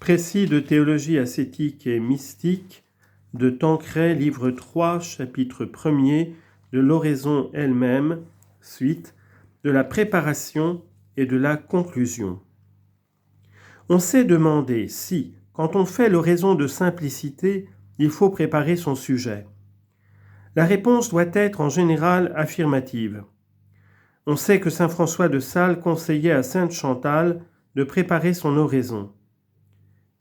Précis de théologie ascétique et mystique de Tancret, livre 3, chapitre 1er, de l'oraison elle-même, suite, de la préparation et de la conclusion. On s'est demandé si, quand on fait l'oraison de simplicité, il faut préparer son sujet. La réponse doit être en général affirmative. On sait que saint François de Sales conseillait à sainte Chantal de préparer son oraison.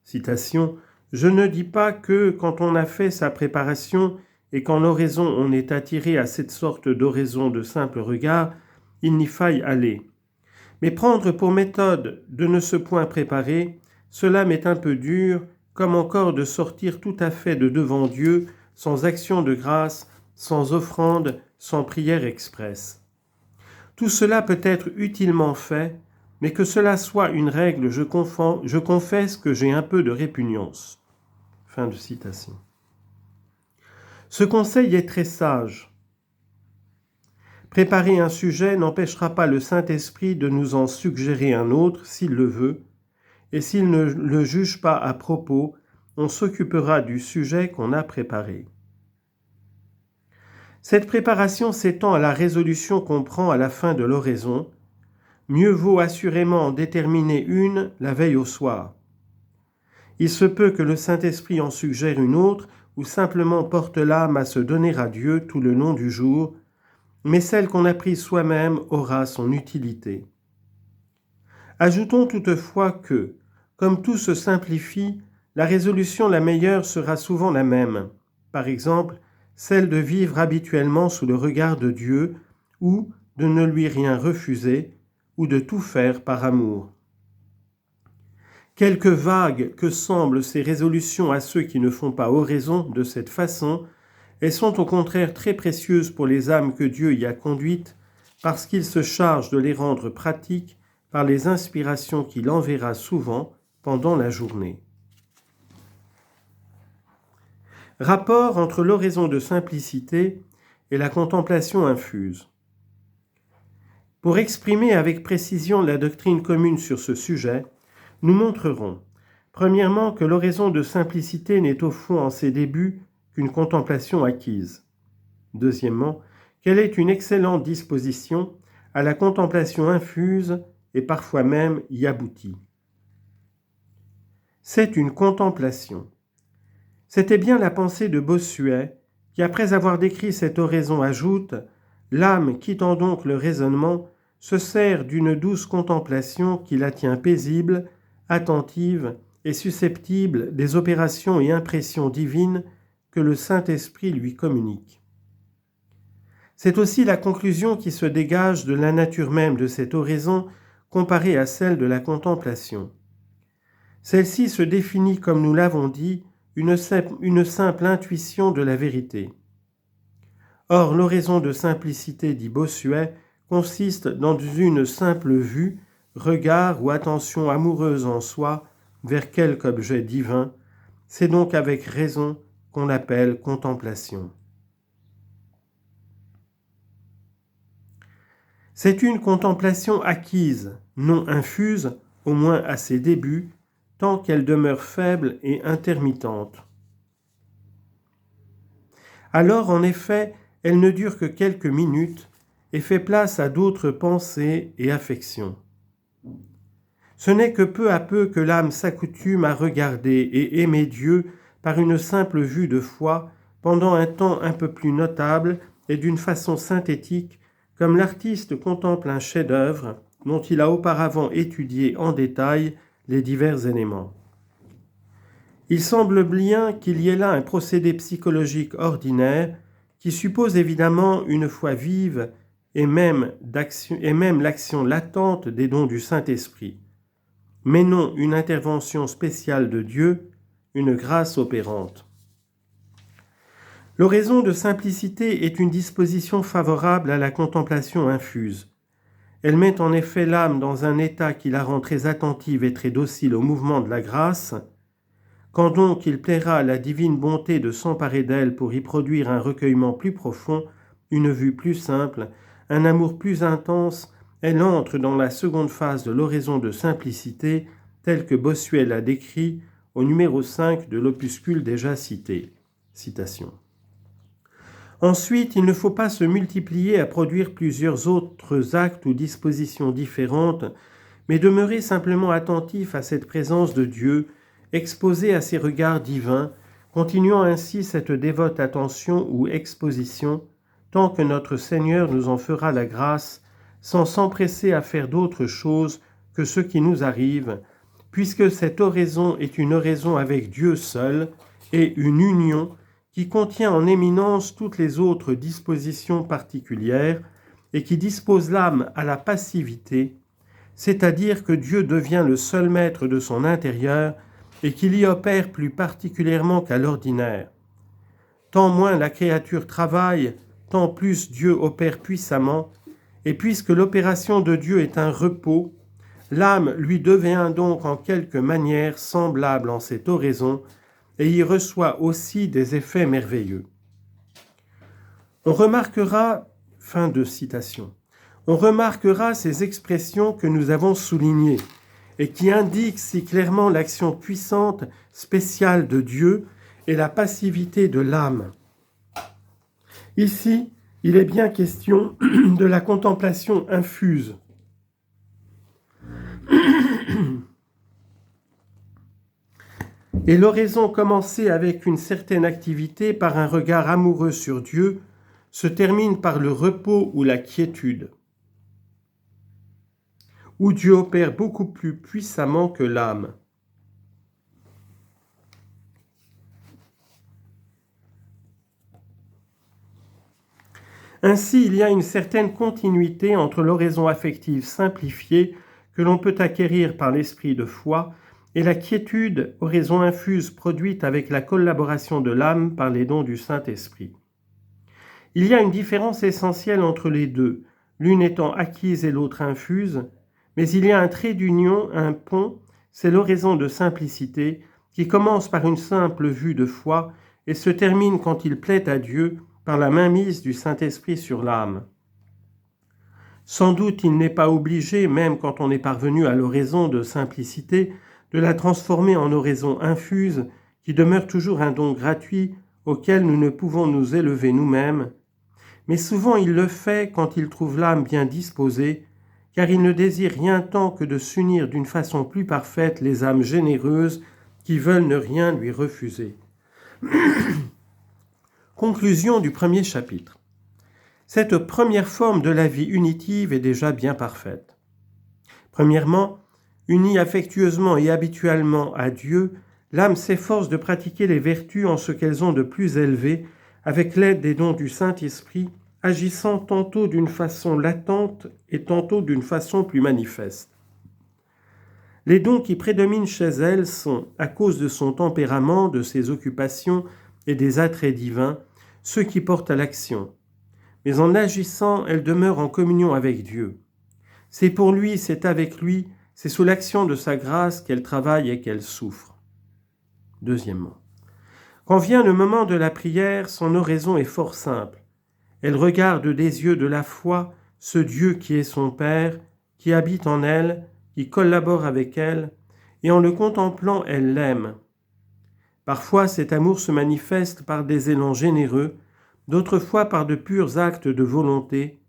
Citation, « Je ne dis pas que, quand on a fait sa préparation et qu'en oraison on est attiré à cette sorte d'oraison de simple regard, il n'y faille aller. Mais prendre pour méthode de ne se point préparer, cela m'est un peu dur, comme encore de sortir tout à fait de devant Dieu, sans action de grâce, sans offrande, sans prière expresse. Tout cela peut être utilement fait, mais que cela soit une règle, je confesse que j'ai un peu de répugnance. » Fin de citation. Ce conseil est très sage. Préparer un sujet n'empêchera pas le Saint-Esprit de nous en suggérer un autre, s'il le veut, et s'il ne le juge pas à propos, on s'occupera du sujet qu'on a préparé. Cette préparation s'étend à la résolution qu'on prend à la fin de l'oraison. Mieux vaut assurément en déterminer une la veille au soir. Il se peut que le Saint-Esprit en suggère une autre ou simplement porte l'âme à se donner à Dieu tout le long du jour, mais celle qu'on a prise soi-même aura son utilité. Ajoutons toutefois que, comme tout se simplifie, la résolution la meilleure sera souvent la même, par exemple, celle de vivre habituellement sous le regard de Dieu ou de ne lui rien refuser, ou de tout faire par amour. Quelque vagues que semblent ces résolutions à ceux qui ne font pas oraison de cette façon, elles sont au contraire très précieuses pour les âmes que Dieu y a conduites, parce qu'il se charge de les rendre pratiques par les inspirations qu'il enverra souvent pendant la journée. Rapport entre l'oraison de simplicité et la contemplation infuse. Pour exprimer avec précision la doctrine commune sur ce sujet, nous montrerons, premièrement, que l'oraison de simplicité n'est au fond en ses débuts qu'une contemplation acquise. Deuxièmement, qu'elle est une excellente disposition à la contemplation infuse et parfois même y aboutit. C'est une contemplation. C'était bien la pensée de Bossuet qui, après avoir décrit cette oraison, ajoute « L'âme, quittant donc le raisonnement, se sert d'une douce contemplation qui la tient paisible, attentive et susceptible des opérations et impressions divines que le Saint-Esprit lui communique. » C'est aussi la conclusion qui se dégage de la nature même de cette oraison comparée à celle de la contemplation. Celle-ci se définit, comme nous l'avons dit, une simple intuition de la vérité. Or, l'oraison de simplicité, dit Bossuet, consiste dans une simple vue, regard ou attention amoureuse en soi vers quelque objet divin. C'est donc avec raison qu'on l'appelle contemplation. C'est une contemplation acquise, non infuse, au moins à ses débuts, tant qu'elle demeure faible et intermittente. Alors, en effet, elle ne dure que quelques minutes et fait place à d'autres pensées et affections. Ce n'est que peu à peu que l'âme s'accoutume à regarder et aimer Dieu par une simple vue de foi pendant un temps un peu plus notable et d'une façon synthétique, comme l'artiste contemple un chef-d'œuvre dont il a auparavant étudié en détail les divers éléments. Il semble bien qu'il y ait là un procédé psychologique ordinaire qui suppose évidemment une foi vive et même l'action latente des dons du Saint-Esprit, mais non une intervention spéciale de Dieu, une grâce opérante. L'oraison de simplicité est une disposition favorable à la contemplation infuse. Elle met en effet l'âme dans un état qui la rend très attentive et très docile au mouvement de la grâce. Quand donc il plaira à la divine bonté de s'emparer d'elle pour y produire un recueillement plus profond, une vue plus simple, un amour plus intense, elle entre dans la seconde phase de l'oraison de simplicité, telle que Bossuet l'a décrit, au numéro 5 de l'opuscule déjà cité. Citation. Ensuite, il ne faut pas se multiplier à produire plusieurs autres actes ou dispositions différentes, mais demeurer simplement attentif à cette présence de Dieu, exposé à ses regards divins, continuant ainsi cette dévote attention ou exposition, tant que notre Seigneur nous en fera la grâce, sans s'empresser à faire d'autre chose que ce qui nous arrive, puisque cette oraison est une oraison avec Dieu seul et une union qui contient en éminence toutes les autres dispositions particulières et qui dispose l'âme à la passivité, c'est-à-dire que Dieu devient le seul maître de son intérieur et qu'il y opère plus particulièrement qu'à l'ordinaire. Tant moins la créature travaille, tant plus Dieu opère puissamment, et puisque l'opération de Dieu est un repos, l'âme lui devient donc en quelque manière semblable en cette oraison, et y reçoit aussi des effets merveilleux. On remarquera, fin de citation, on remarquera ces expressions que nous avons soulignées et qui indiquent si clairement l'action puissante, spéciale de Dieu et la passivité de l'âme. Ici, il est bien question de la contemplation infuse. Et l'oraison commencée avec une certaine activité par un regard amoureux sur Dieu se termine par le repos ou la quiétude, où Dieu opère beaucoup plus puissamment que l'âme. Ainsi, il y a une certaine continuité entre l'oraison affective simplifiée que l'on peut acquérir par l'esprit de foi et la quiétude, oraison infuse produite avec la collaboration de l'âme par les dons du Saint-Esprit. Il y a une différence essentielle entre les deux, l'une étant acquise et l'autre infuse, mais il y a un trait d'union, un pont, c'est l'oraison de simplicité, qui commence par une simple vue de foi et se termine quand il plaît à Dieu par la mainmise du Saint-Esprit sur l'âme. Sans doute il n'est pas obligé, même quand on est parvenu à l'oraison de simplicité, de la transformer en oraison infuse, qui demeure toujours un don gratuit auquel nous ne pouvons nous élever nous-mêmes, mais souvent il le fait quand il trouve l'âme bien disposée, car il ne désire rien tant que de s'unir d'une façon plus parfaite les âmes généreuses qui veulent ne rien lui refuser. Conclusion du premier chapitre. Cette première forme de la vie unitive est déjà bien parfaite. Premièrement, unie affectueusement et habituellement à Dieu, l'âme s'efforce de pratiquer les vertus en ce qu'elles ont de plus élevé, avec l'aide des dons du Saint-Esprit, agissant tantôt d'une façon latente et tantôt d'une façon plus manifeste. Les dons qui prédominent chez elle sont, à cause de son tempérament, de ses occupations et des attraits divins, ceux qui portent à l'action. Mais en agissant, elle demeure en communion avec Dieu. C'est pour lui, c'est avec lui, c'est sous l'action de sa grâce qu'elle travaille et qu'elle souffre. Deuxièmement, quand vient le moment de la prière, son oraison est fort simple. Elle regarde des yeux de la foi ce Dieu qui est son Père, qui habite en elle, qui collabore avec elle, et en le contemplant, elle l'aime. Parfois, cet amour se manifeste par des élans généreux, d'autres fois par de purs actes de volonté,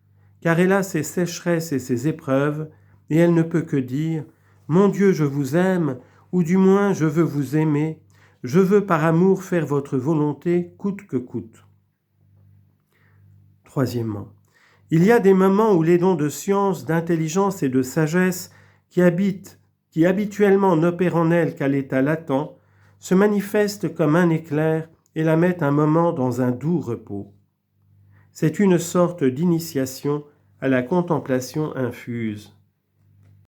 car elle a ses sécheresses et ses épreuves, et elle ne peut que dire « Mon Dieu, je vous aime » ou du moins « Je veux vous aimer, je veux par amour faire votre volonté, coûte que coûte. » Troisièmement, il y a des moments où les dons de science, d'intelligence et de sagesse qui habituellement n'opèrent en elle qu'à l'état latent, se manifestent comme un éclair et la mettent un moment dans un doux repos. C'est une sorte d'initiation à la contemplation infuse.